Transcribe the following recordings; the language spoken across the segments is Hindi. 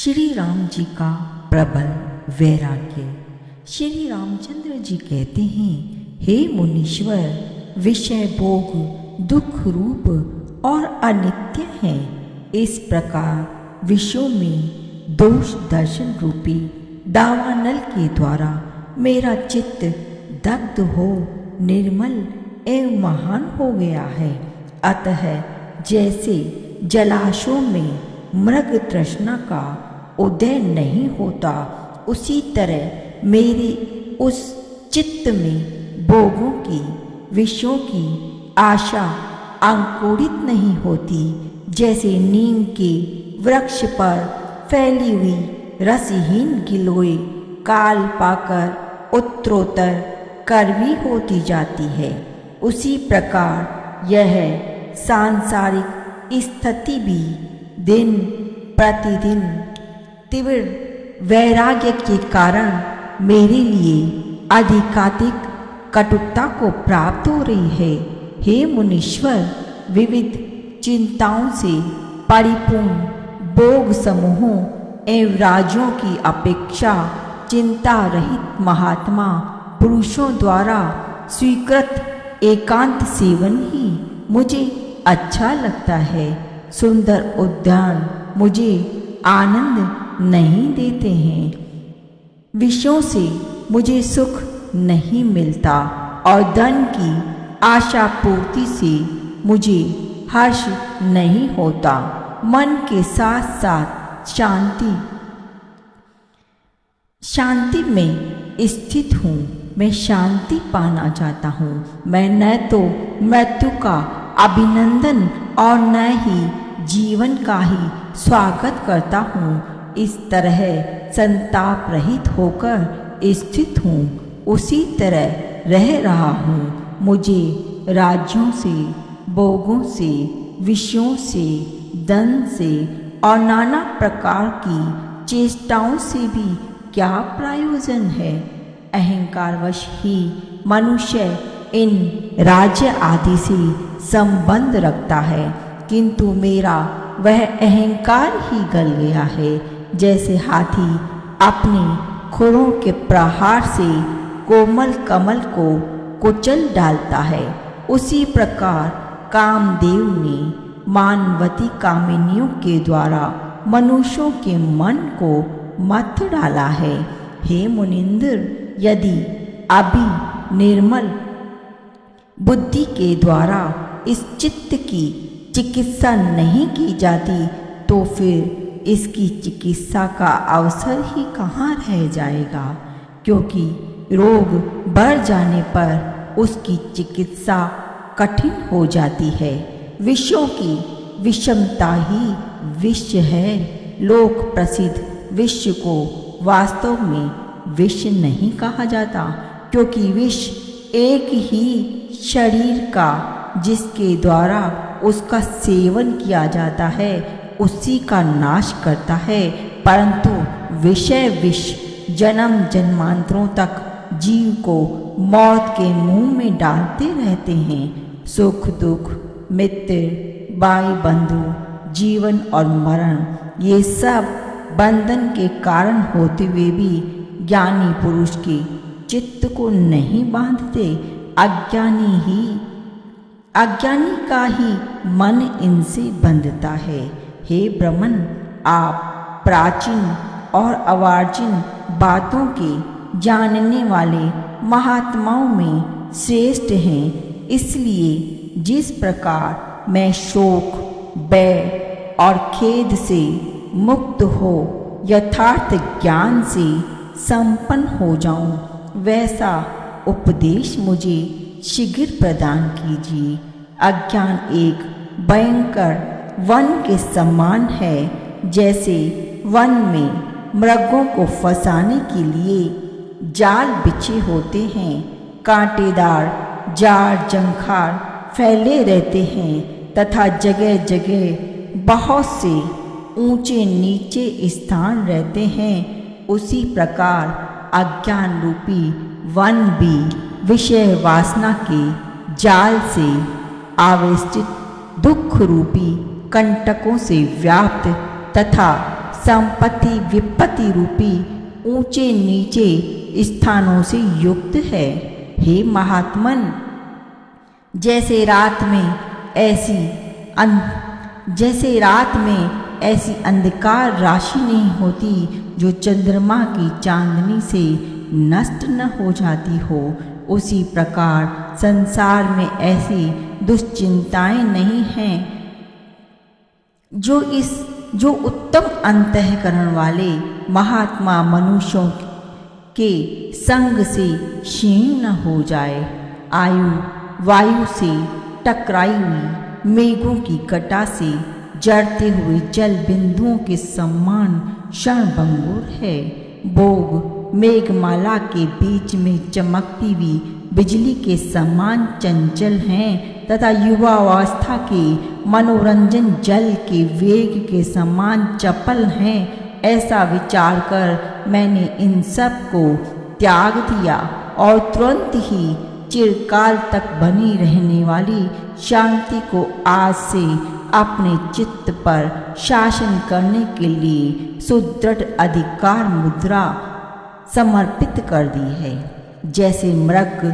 श्री राम जी का प्रबल वैराग्य। श्री रामचंद्र जी कहते हैं, हे मुनीश्वर, विषय भोग दुख रूप और अनित्य हैं। इस प्रकार विषयों में दोष दर्शन रूपी दावानल के द्वारा मेरा चित्त दग्ध हो निर्मल एवं महान हो गया है। अतः जैसे जलाशयों में मृग तृष्णा का उदय नहीं होता, उसी तरह मेरे उस चित्त में भोगों की विषयों की आशा अंकुरित नहीं होती। जैसे नीम के वृक्ष पर फैली हुई रसहीन गिलोय काल पाकर उत्तरोत्तर कड़वी होती जाती है, उसी प्रकार यह सांसारिक स्थिति भी दिन प्रतिदिन तीव्र वैराग्य के कारण मेरे लिए अधिकाधिक कटुता को प्राप्त हो रही है। हे मुनीश्वर, विविध चिंताओं से परिपूर्ण भोग समूहों एवं राज्यों की अपेक्षा चिंता रहित महात्मा पुरुषों द्वारा स्वीकृत एकांत सेवन ही मुझे अच्छा लगता है। सुंदर उद्यान मुझे आनंद नहीं देते हैं, विषयों से मुझे सुख नहीं मिलता और धन की आशा पूर्ति से मुझे हर्ष नहीं होता। मन के साथ साथ शांति में स्थित हूँ। मैं शांति पाना चाहता हूँ। मैं न तो मृत्यु का अभिनंदन और न ही जीवन का ही स्वागत करता हूँ। इस तरह संताप रहित होकर स्थित हूँ, उसी तरह रह रहा हूँ। मुझे राज्यों से, भोगों से, विषयों से, धन से और नाना प्रकार की चेष्टाओं से भी क्या प्रयोजन है। अहंकारवश ही मनुष्य इन राज्य आदि से संबंध रखता है, किंतु मेरा वह अहंकार ही गल गया है। जैसे हाथी अपने खुरों के प्रहार से कोमल कमल को कुचल डालता है, उसी प्रकार कामदेव ने मानवती कामिनियों के द्वारा मनुष्यों के मन को मथ डाला है। हे मुनिंद्र, यदि अभी निर्मल बुद्धि के द्वारा इस चित्त की चिकित्सा नहीं की जाती, तो फिर इसकी चिकित्सा का अवसर ही कहाँ रह जाएगा, क्योंकि रोग बढ़ जाने पर उसकी चिकित्सा कठिन हो जाती है। विषयों की विषमता ही विष है। लोक प्रसिद्ध विष को वास्तव में विष नहीं कहा जाता, क्योंकि विष एक ही शरीर का जिसके द्वारा उसका सेवन किया जाता है उसी का नाश करता है, परंतु विषय विष जन्म जन्मांतरों तक जीव को मौत के मुंह में डालते रहते हैं। सुख दुख, मित्र, भाई बंधु, जीवन और मरण, ये सब बंधन के कारण होते हुए भी ज्ञानी पुरुष के चित्त को नहीं बांधते। अज्ञानी का ही मन इनसे बंधता है। हे ब्रह्मन, आप प्राचीन और अवार्जिन बातों के जानने वाले महात्माओं में श्रेष्ठ हैं। इसलिए जिस प्रकार मैं शोक, भय और खेद से मुक्त हो यथार्थ ज्ञान से संपन्न हो जाऊं, वैसा उपदेश मुझे शीघ्र प्रदान कीजिए। अज्ञान एक भयंकर वन के समान है। जैसे वन में मृगों को फंसाने के लिए जाल बिछे होते हैं, कांटेदार जाड़ जंखार फैले रहते हैं तथा जगह जगह बहुत से ऊंचे नीचे स्थान रहते हैं, उसी प्रकार अज्ञान रूपी वन भी विषय वासना के जाल से आवेष्टित दुख रूपी कंटकों से व्याप्त तथा संपत्ति विपत्ति रूपी ऊंचे नीचे स्थानों से युक्त है। हे महात्मन, जैसे रात में ऐसी अंधकार राशि नहीं होती जो चंद्रमा की चांदनी से नष्ट न हो जाती हो, उसी प्रकार संसार में ऐसी दुश्चिंताएं नहीं हैं जो उत्तम अंतःकरण वाले महात्मा मनुष्यों के संग से क्षीण न हो जाए। वायु से टकराई हुई मेघों की घटा से जड़ते हुए जल बिंदुओं के समान क्षणभंगुर है। भोग मेघमाला के बीच में चमकती हुई बिजली के समान चंचल हैं तथा युवावस्था के मनोरंजन जल के वेग के समान चपल हैं। ऐसा विचार कर मैंने इन सब को त्याग दिया और तुरंत ही चिरकाल तक बनी रहने वाली शांति को आज से अपने चित्त पर शासन करने के लिए सुदृढ़ अधिकार मुद्रा समर्पित कर दी है। जैसे मृग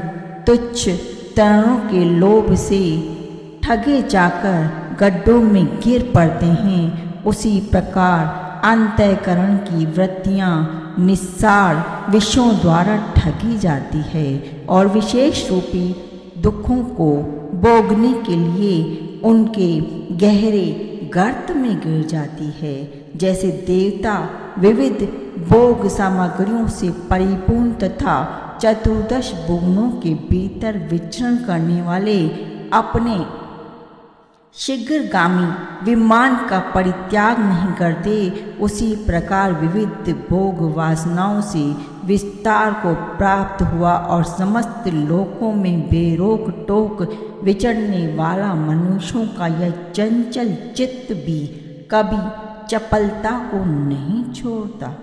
तुच्छ तरणों के लोभ से ठगे जाकर गड्ढों में गिर पड़ते हैं, उसी प्रकार अंतःकरण की वृत्तियां निस्सार विषयों द्वारा ठगी जाती है और विशेष रूपी दुखों को भोगने के लिए उनके गहरे गर्त में गिर जाती है। जैसे देवता विविध भोग सामग्रियों से परिपूर्ण तथा चतुर्दश भुवनों के भीतर विचरण करने वाले अपने शीघ्रगामी विमान का परित्याग नहीं करते, उसी प्रकार विविध भोग वासनाओं से विस्तार को प्राप्त हुआ और समस्त लोकों में बेरोक टोक विचरने वाला मनुष्यों का यह चंचल चित्त भी कभी चपलता को नहीं छोड़ता।